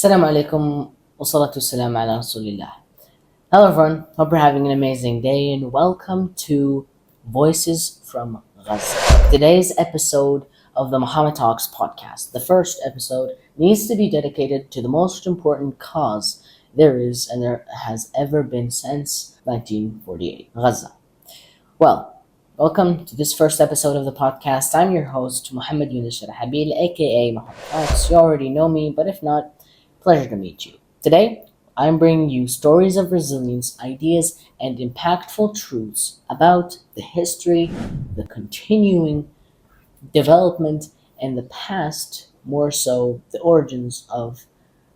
Assalamu alaikum wa salatu wassalam ala rasulillah. Hello everyone, hope you're having an amazing day and welcome to Voices from Gaza. Today's episode of the Muhammad Talks podcast, the first episode, needs to be dedicated to the most important cause there is and there has ever been since 1948, Gaza. Well, welcome to this first episode of the podcast. I'm your host, Muhammad Yunus Habil, aka Muhammad Talks. You already know me, but if not, pleasure to meet you. Today, I'm bringing you stories of resilience, ideas, and impactful truths about the history, the continuing development, and the past, more so the origins of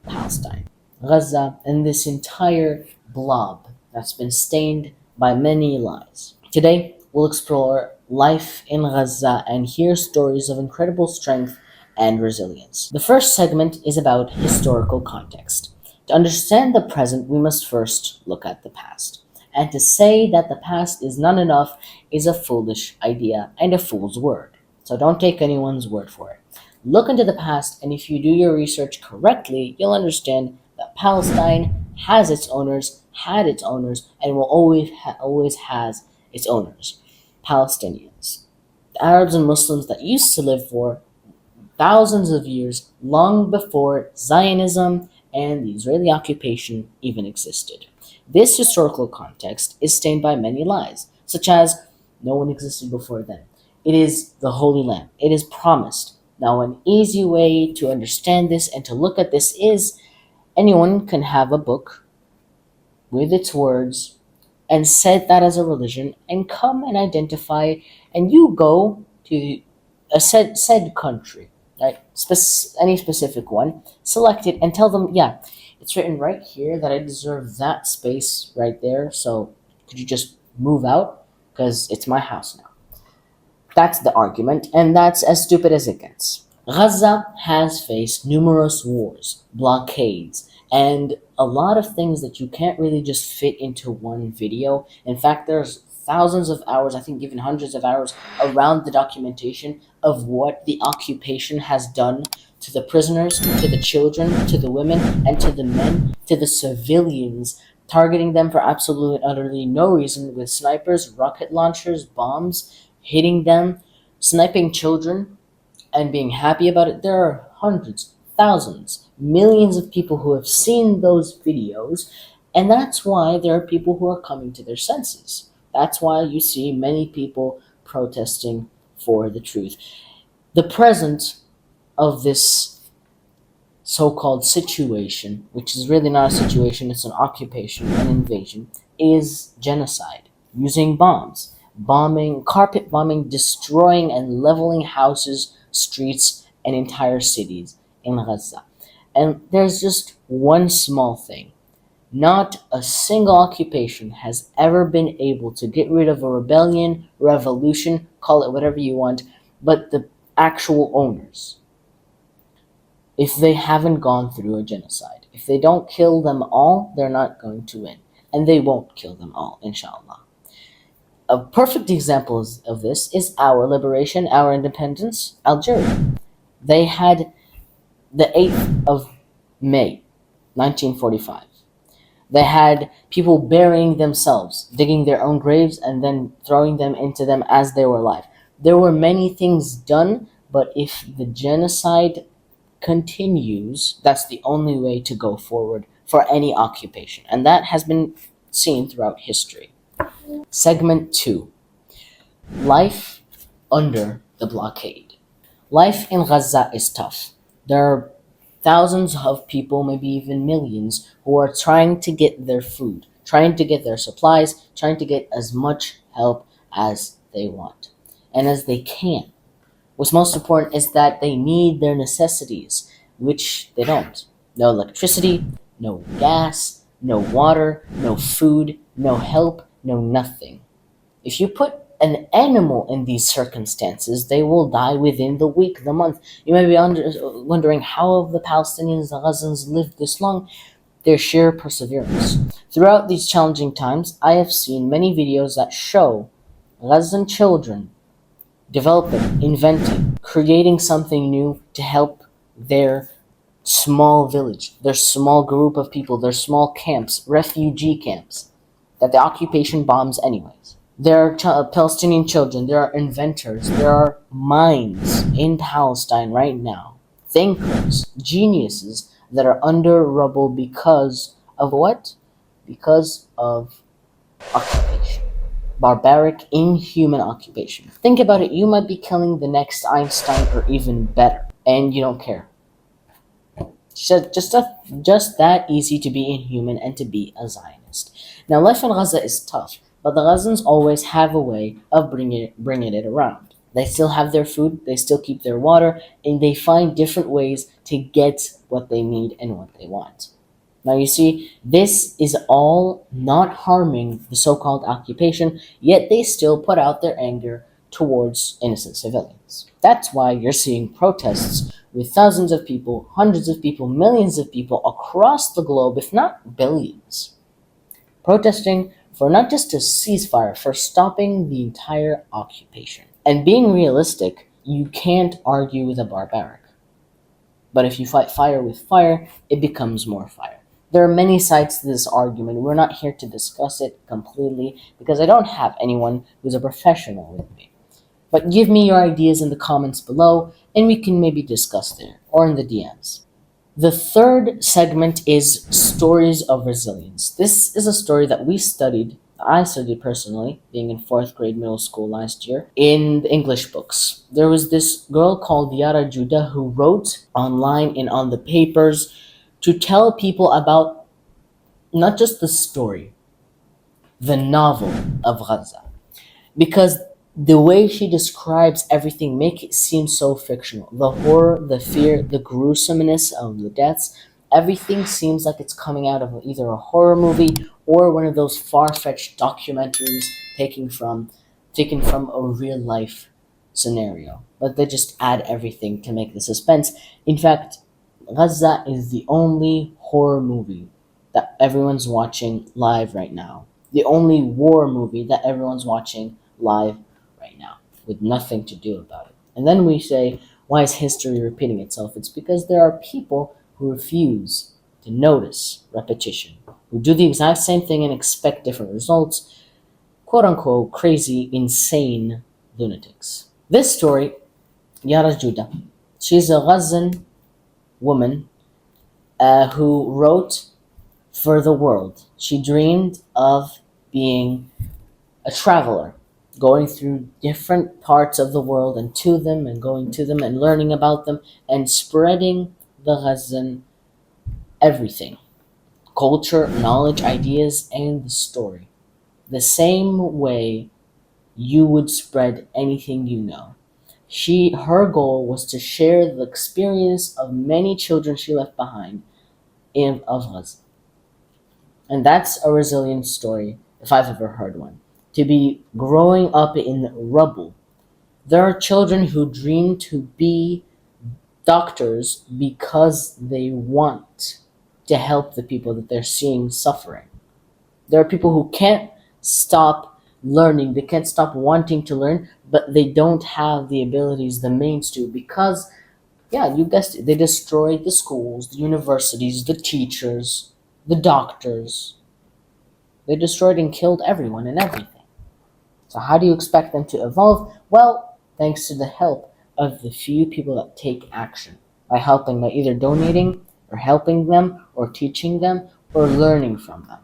Palestine, Gaza, and this entire blob that's been stained by many lies. Today, we'll explore life in Gaza and hear stories of incredible strength and resilience. The first segment is about historical context. To understand the present, we must first look at the past. And to say that the past is not enough is a foolish idea and a fool's word. So don't take anyone's word for it. Look into the past, and if you do your research correctly, you'll understand that Palestine has its owners, had its owners, and will always has its owners. Palestinians. The Arabs and Muslims that used to live for thousands of years, long before Zionism and the Israeli occupation even existed. This historical context is stained by many lies, such as no one existed before them. It is the Holy Land. It is promised. Now, an easy way to understand this and to look at this is anyone can have a book with its words and set that as a religion and come and identify, and you go to a said country, right? Any specific one, select it and tell them, yeah, it's written right here that I deserve that space right there. So could you just move out? Because it's my house now. That's the argument, and that's as stupid as it gets. Gaza has faced numerous wars, blockades, and a lot of things that you can't really just fit into one video. In fact, there's thousands of hours, I think even hundreds of hours, around the documentation of what the occupation has done to the prisoners, to the children, to the women, and to the men, to the civilians, targeting them for absolutely and utterly no reason with snipers, rocket launchers, bombs, hitting them, sniping children, and being happy about it. There are hundreds, thousands, millions of people who have seen those videos, and that's why there are people who are coming to their senses. That's why you see many people protesting for the truth. The present of this so-called situation, which is really not a situation, it's an occupation, an invasion, is genocide, using bombs, bombing, carpet bombing, destroying and leveling houses, streets, and entire cities in Gaza. And there's just one small thing. Not a single occupation has ever been able to get rid of a rebellion, revolution, call it whatever you want, but the actual owners, if they haven't gone through a genocide. If they don't kill them all, they're not going to win. And they won't kill them all, inshallah. A perfect example of this is our liberation, our independence, Algeria. They had the 8th of May, 1945. They had people burying themselves, digging their own graves, and then throwing them into them as they were alive. There were many things done, but if the genocide continues, that's the only way to go forward for any occupation. And that has been seen throughout history. Segment 2. Life under the blockade. Life in Gaza is tough. There are thousands of people, maybe even millions, who are trying to get their food, trying to get their supplies, trying to get as much help as they want and as they can. What's most important is that they need their necessities, which they don't. No electricity, no gas, no water, no food, no help, no nothing. If you put an animal in these circumstances, they will die within the week, the month. You may be wondering how have the Palestinians, the Gazans lived this long? Their sheer perseverance. Throughout these challenging times, I have seen many videos that show Gazan children developing, inventing, creating something new to help their small village, their small group of people, their small camps, refugee camps that the occupation bombs anyways. There are Palestinian children, there are inventors, there are minds in Palestine right now, thinkers, geniuses that are under rubble because of what? Because of occupation. Barbaric, inhuman occupation. Think about it, you might be killing the next Einstein or even better, and you don't care. Just that easy to be inhuman and to be a Zionist. Now, life in Gaza is tough, but the Gazans always have a way of bringing it around. They still have their food, they still keep their water, and they find different ways to get what they need and what they want. Now, you see, this is all not harming the so called occupation, yet they still put out their anger towards innocent civilians. That's why you're seeing protests with thousands of people, hundreds of people, millions of people across the globe, if not billions, protesting for not just a ceasefire, for stopping the entire occupation. And being realistic, you can't argue with a barbaric. But if you fight fire with fire, it becomes more fire. There are many sides to this argument. We're not here to discuss it completely because I don't have anyone who's a professional with me. But give me your ideas in the comments below and we can maybe discuss there or in the DMs. The third segment is stories of resilience. This is a story that I studied personally, being in 4th grade middle school last year, in the English books. There was this girl called Yara Judah who wrote online and on the papers to tell people about not just the story, the novel of Gaza. Because the way she describes everything make it seem so fictional. The horror, the fear, the gruesomeness of the deaths, everything seems like it's coming out of either a horror movie or one of those far-fetched documentaries taken from a real life scenario. But they just add everything to make the suspense. In fact, Gaza is the only horror movie that everyone's watching live right now. The only war movie that everyone's watching live right now, with nothing to do about it. And then we say, why is history repeating itself? It's because there are people who refuse to notice repetition, who do the exact same thing and expect different results, quote unquote, crazy, insane lunatics. This story, Yara Judah, she's a Ghazan woman who wrote for the world. She dreamed of being a traveler, going through different parts of the world and to them and going to them and learning about them and spreading the Ghazan everything, culture, knowledge, ideas, and the story. The same way you would spread anything you know. Her goal was to share the experience of many children she left behind of Gaza. And that's a resilient story, if I've ever heard one. To be growing up in rubble. There are children who dream to be doctors because they want to help the people that they're seeing suffering. There are people who can't stop learning, they can't stop wanting to learn, but they don't have the abilities, the means to, because, yeah, you guessed it, they destroyed the schools, the universities, the teachers, the doctors. They destroyed and killed everyone and everything. So how do you expect them to evolve? Well, thanks to the help of the few people that take action. By either donating, or helping them, or teaching them, or learning from them.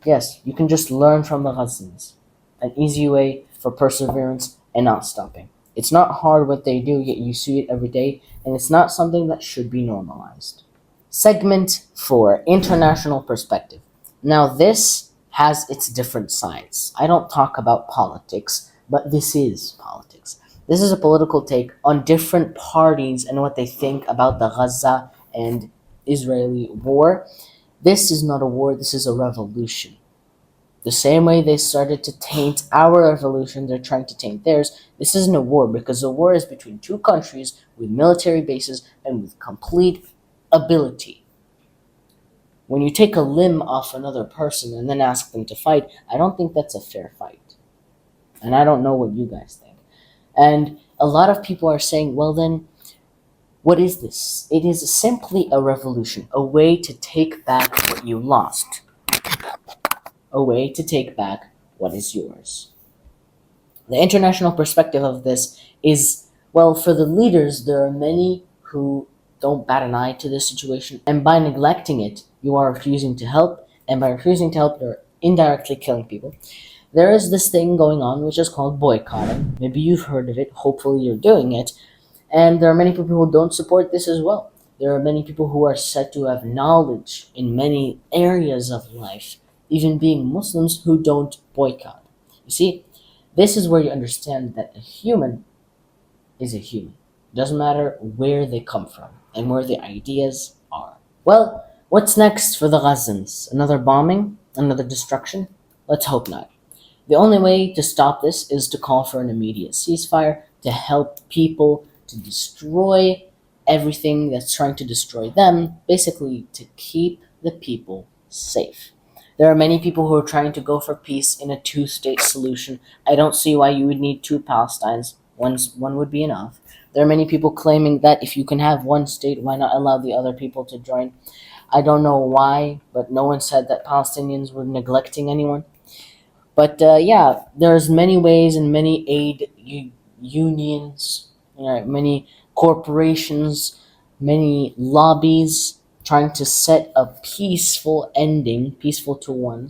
Yes, you can just learn from the Ghazans. An easy way for perseverance and not stopping. It's not hard what they do, yet you see it every day, and it's not something that should be normalized. Segment 4, International Perspective. Now this has its different sides. I don't talk about politics, but this is politics. This is a political take on different parties and what they think about the Gaza and Israeli war. This is not a war, this is a revolution. The same way they started to taint our revolution, they're trying to taint theirs. This isn't a war because a war is between two countries with military bases and with complete ability. When you take a limb off another person and then ask them to fight, I don't think that's a fair fight. And I don't know what you guys think. And a lot of people are saying, well then, What is this? It is simply a revolution, a way to take back what you lost, a way to take back what is yours. The international perspective of this is, well, for the leaders, there are many who don't bat an eye to this situation, and by neglecting it, you are refusing to help, and by refusing to help, you're indirectly killing people. There is this thing going on which is called boycotting. Maybe you've heard of it, hopefully, you're doing it, and there are many people who don't support this as well. There are many people who are said to have knowledge in many areas of life, even being Muslims, who don't boycott. You see, this is where you understand that a human is a human. Doesn't matter where they come from and where the ideas are. Well, what's next for the Gazans? Another bombing? Another destruction? Let's hope not. The only way to stop this is to call for an immediate ceasefire, to help people, to destroy everything that's trying to destroy them, basically to keep the people safe. There are many people who are trying to go for peace in a two-state solution. I don't see why you would need two Palestines. One would be enough. There are many people claiming that if you can have one state, why not allow the other people to join? I don't know why, but no one said that Palestinians were neglecting anyone. But yeah, there's many ways and many unions, many corporations, many lobbies trying to set a peaceful ending, peaceful to one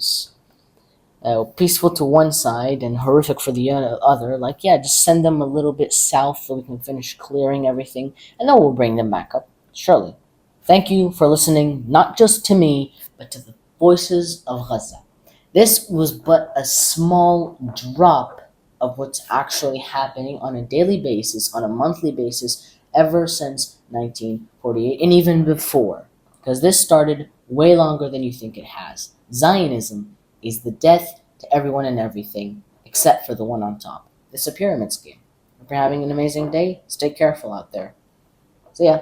side and horrific for the other. Like, yeah, just send them a little bit south so we can finish clearing everything, and then we'll bring them back up, surely. Thank you for listening, not just to me, but to the voices of Gaza. This was but a small drop of what's actually happening on a daily basis, on a monthly basis, ever since 1948, and even before. Because this started way longer than you think it has. Zionism is the death to everyone and everything, except for the one on top. It's a pyramid scheme. Hope you're having an amazing day. Stay careful out there. See ya.